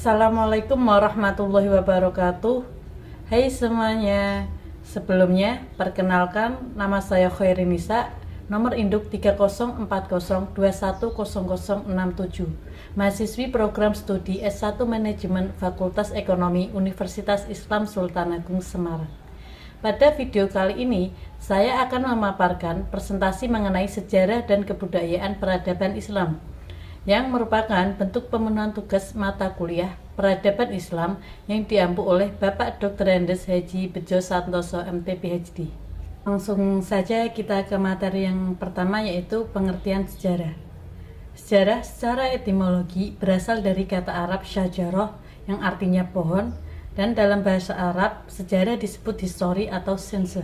Assalamualaikum warahmatullahi wabarakatuh. Hai semuanya. Sebelumnya, perkenalkan nama saya Khairinisa, nomor induk 3040210067, mahasiswi program studi S1 Manajemen Fakultas Ekonomi Universitas Islam Sultan Agung Semarang. Pada video kali ini, saya akan memaparkan presentasi mengenai sejarah dan kebudayaan peradaban Islam, yang merupakan bentuk pemenuhan tugas mata kuliah Peradaban Islam yang diampu oleh Bapak Dr. Andes Haji Bejo Santoso MT PhD. Langsung saja kita ke materi yang pertama, yaitu pengertian sejarah. Sejarah secara etimologi berasal dari kata Arab syajarah yang artinya pohon, dan dalam bahasa Arab sejarah disebut histori atau sense.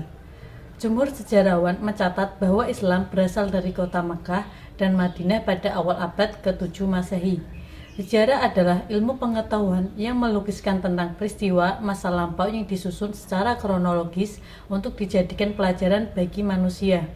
Jumhur sejarawan mencatat bahwa Islam berasal dari kota Mekah dan Madinah pada awal abad ke-7 Masehi. Sejarah adalah ilmu pengetahuan yang melukiskan tentang peristiwa masa lampau yang disusun secara kronologis untuk dijadikan pelajaran bagi manusia.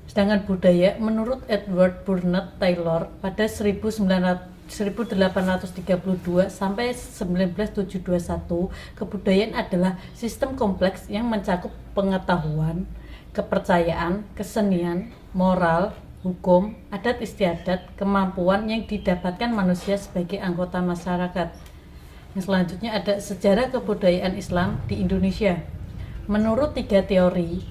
Sedangkan budaya, menurut Edward Burnett Taylor pada 1832 sampai 1971, kebudayaan adalah sistem kompleks yang mencakup pengetahuan, kepercayaan, kesenian, moral, hukum, adat istiadat, kemampuan yang didapatkan manusia sebagai anggota masyarakat. Yang selanjutnya ada sejarah kebudayaan Islam di Indonesia. Menurut 3 teori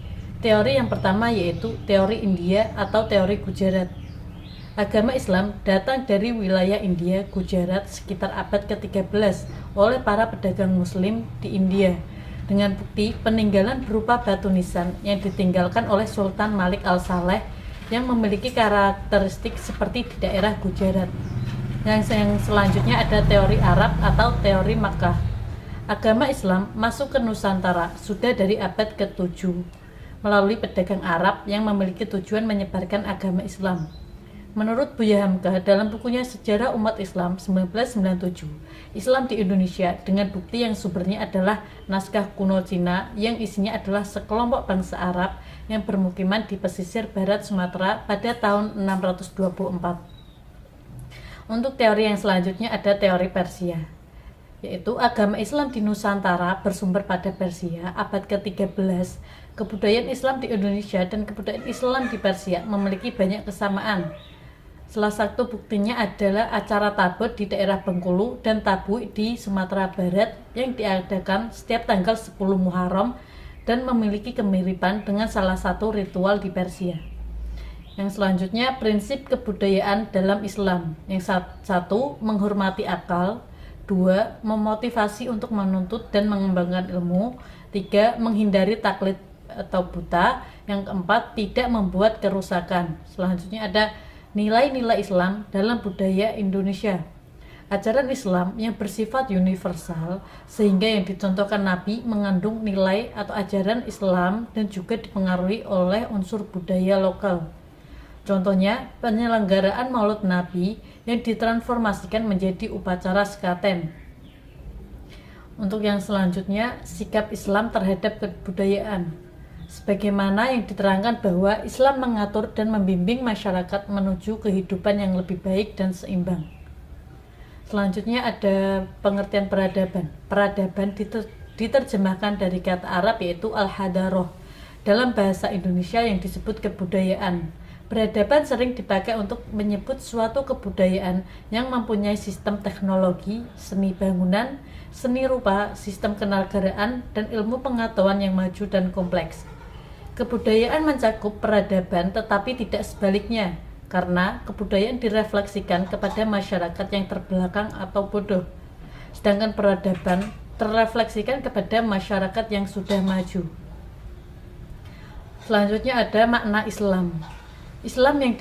yang pertama yaitu teori India atau teori Gujarat. Agama Islam datang dari wilayah India, Gujarat sekitar abad ke-13 oleh para pedagang muslim di India, dengan bukti peninggalan berupa batu nisan yang ditinggalkan oleh Sultan Malik al-Saleh yang memiliki karakteristik seperti di daerah Gujarat. Yang selanjutnya ada teori Arab atau teori Makkah. Agama Islam masuk ke Nusantara sudah dari abad ke-7 melalui pedagang Arab yang memiliki tujuan menyebarkan agama Islam. Menurut Buya Hamka dalam bukunya Sejarah Umat Islam 1997, Islam di Indonesia dengan bukti yang sumbernya adalah naskah kuno Cina yang isinya adalah sekelompok bangsa Arab yang bermukiman di pesisir barat Sumatera pada tahun 624. Untuk teori yang selanjutnya ada teori Persia, yaitu agama Islam di Nusantara bersumber pada Persia abad ke-13. Kebudayaan Islam di Indonesia dan kebudayaan Islam di Persia memiliki banyak kesamaan. Salah satu buktinya adalah acara Tabut di daerah Bengkulu dan Tabu di Sumatera Barat yang diadakan setiap tanggal 10 Muharram dan memiliki kemiripan dengan salah satu ritual di Persia. Yang selanjutnya prinsip kebudayaan dalam Islam. Yang satu, menghormati akal. 2, memotivasi untuk menuntut dan mengembangkan ilmu. 3, menghindari taklid atau buta. Yang keempat, tidak membuat kerusakan. Selanjutnya ada nilai-nilai Islam dalam budaya Indonesia. Ajaran Islam yang bersifat universal sehingga yang dicontohkan Nabi mengandung nilai atau ajaran Islam dan juga dipengaruhi oleh unsur budaya lokal. Contohnya penyelenggaraan Maulid Nabi yang ditransformasikan menjadi upacara sekaten. Untuk yang selanjutnya, sikap Islam terhadap kebudayaan. Sebagaimana yang diterangkan bahwa Islam mengatur dan membimbing masyarakat menuju kehidupan yang lebih baik dan seimbang. Selanjutnya ada pengertian peradaban. Peradaban diterjemahkan dari kata Arab yaitu al-hadaroh. Dalam bahasa Indonesia yang disebut kebudayaan. Peradaban sering dipakai untuk menyebut suatu kebudayaan yang mempunyai sistem teknologi, seni bangunan, seni rupa, sistem kenegaraan, dan ilmu pengetahuan yang maju dan kompleks. Kebudayaan mencakup peradaban tetapi tidak sebaliknya, karena kebudayaan direfleksikan kepada masyarakat yang terbelakang atau bodoh, sedangkan peradaban terrefleksikan kepada masyarakat yang sudah maju. Selanjutnya ada makna Islam. Islam yang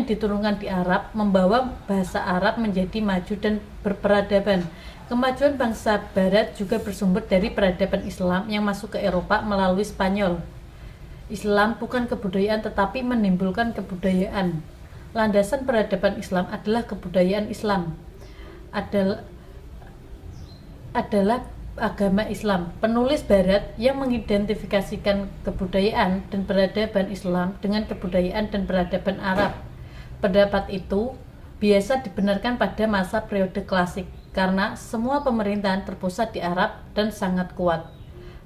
diturunkan di Arab membawa bahasa Arab menjadi maju dan berperadaban. Kemajuan bangsa Barat juga bersumber dari peradaban Islam yang masuk ke Eropa melalui Spanyol. Islam bukan kebudayaan tetapi menimbulkan kebudayaan. Landasan peradaban Islam adalah kebudayaan Islam. Adalah agama Islam. Penulis Barat yang mengidentifikasikan kebudayaan dan peradaban Islam dengan kebudayaan dan peradaban Arab. Pendapat itu biasa dibenarkan pada masa periode klasik karena semua pemerintahan terpusat di Arab dan sangat kuat.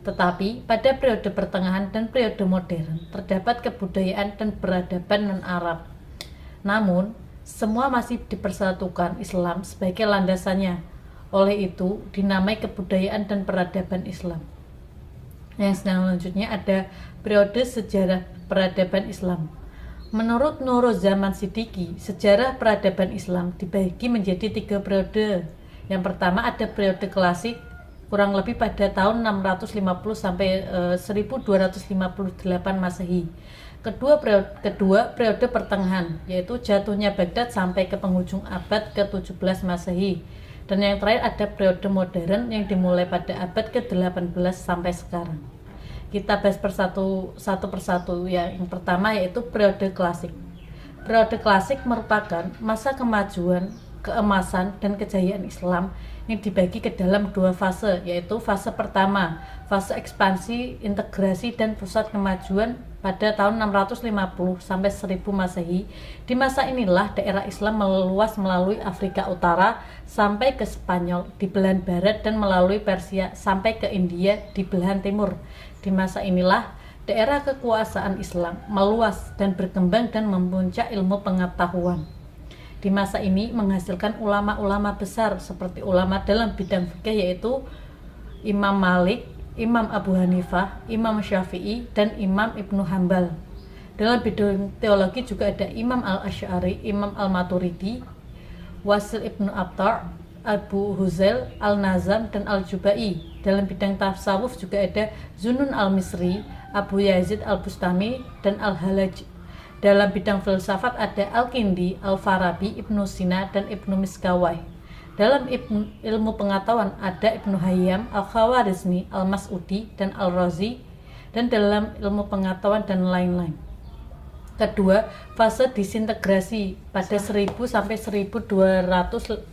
Tetapi pada periode pertengahan dan periode modern terdapat kebudayaan dan peradaban non-Arab. Namun, semua masih dipersatukan Islam sebagai landasannya. Oleh itu, dinamai kebudayaan dan peradaban Islam. Yang selanjutnya ada periode sejarah peradaban Islam. Menurut Nurul Zaman Siddiqi, sejarah peradaban Islam dibagi menjadi 3 periode. Yang pertama ada periode klasik, kurang lebih pada tahun 650 sampai 1258 Masehi. Kedua periode pertengahan, yaitu jatuhnya Baghdad sampai ke penghujung abad ke-17 Masehi. Dan yang terakhir ada periode modern yang dimulai pada abad ke-18 sampai sekarang. Kita bahas satu persatu. Yang pertama yaitu periode klasik. Periode klasik merupakan masa kemajuan, keemasan, dan kejayaan Islam yang dibagi ke dalam 2 fase, yaitu fase pertama, fase ekspansi, integrasi, dan pusat kemajuan pada tahun 650 sampai 1000 Masehi. Di masa inilah daerah Islam meluas melalui Afrika Utara sampai ke Spanyol di belahan barat dan melalui Persia sampai ke India di belahan timur. Di masa inilah daerah kekuasaan Islam meluas dan berkembang dan memuncak ilmu pengetahuan. Di masa ini menghasilkan ulama-ulama besar seperti ulama dalam bidang fikih yaitu Imam Malik, Imam Abu Hanifah, Imam Syafi'i, dan Imam Ibnu Hambal. Dalam bidang teologi juga ada Imam Al-Asy'ari, Imam Al-Maturidi, Wasil Ibnu Abtar, Abu Huzail, Al-Nazam, dan Al-Jubai. Dalam bidang tasawuf juga ada Zunun Al-Misri, Abu Yazid Al-Bustami, dan Al-Halaj. Dalam bidang filsafat ada Al-Kindi, Al-Farabi, Ibnu Sina, dan Ibnu Miskawai. Dalam ilmu pengetahuan ada Ibnu Hayyam, Al-Khawarizmi, Al-Mas'udi, dan Al-Razi. Dan dalam ilmu pengetahuan dan lain-lain. Kedua, fase disintegrasi pada 1000 sampai 1250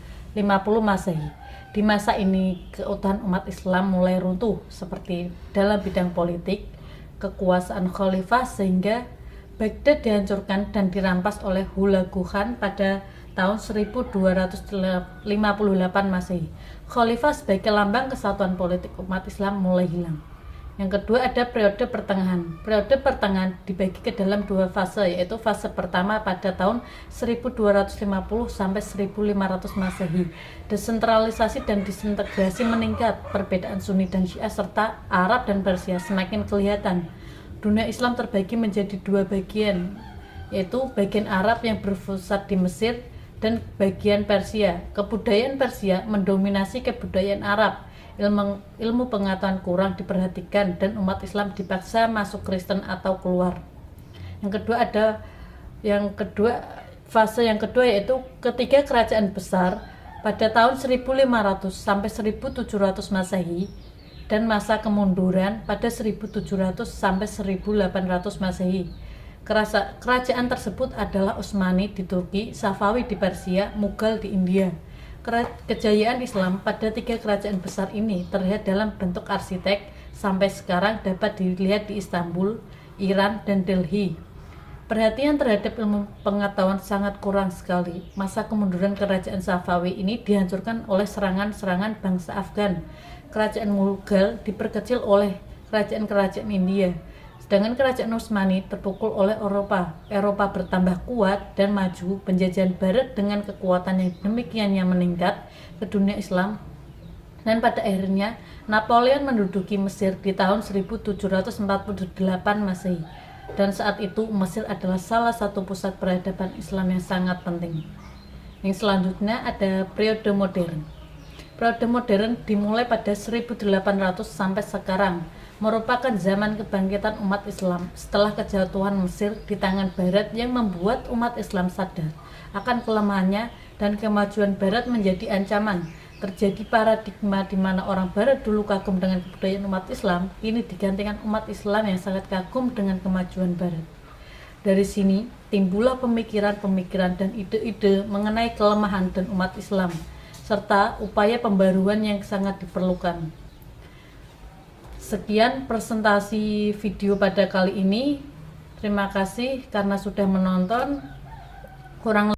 Masehi. Di masa ini keutuhan umat Islam mulai runtuh seperti dalam bidang politik, kekuasaan khalifah sehingga Baghdad dihancurkan dan dirampas oleh Hulagu Khan pada tahun 1258 Masehi. Khalifah sebagai lambang kesatuan politik umat Islam mulai hilang. Yang kedua ada periode pertengahan. Periode pertengahan dibagi ke dalam 2 fase, yaitu fase pertama pada tahun 1250 sampai 1500 Masehi. Desentralisasi dan disintegrasi meningkat, perbedaan Sunni dan Syiah serta Arab dan Persia semakin kelihatan. Dunia Islam terbagi menjadi 2 bagian, yaitu bagian Arab yang berpusat di Mesir dan bagian Persia. Kebudayaan Persia mendominasi kebudayaan Arab. Ilmu pengetahuan kurang diperhatikan dan umat Islam dipaksa masuk Kristen atau keluar. Fase yang kedua yaitu ketiga kerajaan besar pada tahun 1500 sampai 1700 Masehi. Dan masa kemunduran pada 1700 sampai 1800 Masehi. Kerajaan tersebut adalah Utsmani di Turki, Safawi di Persia, Mughal di India. Kejayaan Islam pada 3 kerajaan besar ini terlihat dalam bentuk arsitek sampai sekarang dapat dilihat di Istanbul, Iran, dan Delhi. Perhatian terhadap ilmu pengetahuan sangat kurang sekali. Masa kemunduran kerajaan Safawi ini dihancurkan oleh serangan-serangan bangsa Afgan. Kerajaan Mughal diperkecil oleh kerajaan-kerajaan India, sedangkan kerajaan Utsmani terpukul oleh Eropa. Eropa bertambah kuat dan maju, penjajahan Barat dengan kekuatan yang demikiannya meningkat ke dunia Islam, dan pada akhirnya Napoleon menduduki Mesir di tahun 1748 Masehi. Dan saat itu Mesir adalah salah satu pusat peradaban Islam yang sangat penting. Yang selanjutnya ada periode modern. Periode modern dimulai pada 1800 sampai sekarang, merupakan zaman kebangkitan umat Islam setelah kejatuhan Mesir di tangan Barat yang membuat umat Islam sadar akan kelemahannya dan kemajuan Barat menjadi ancaman. Terjadi paradigma di mana orang Barat dulu kagum dengan kebudayaan umat Islam, kini digantikan umat Islam yang sangat kagum dengan kemajuan Barat. Dari sini timbullah pemikiran-pemikiran dan ide-ide mengenai kelemahan dan umat Islam, serta upaya pembaruan yang sangat diperlukan. Sekian presentasi video pada kali ini. Terima kasih karena sudah menonton. Kurang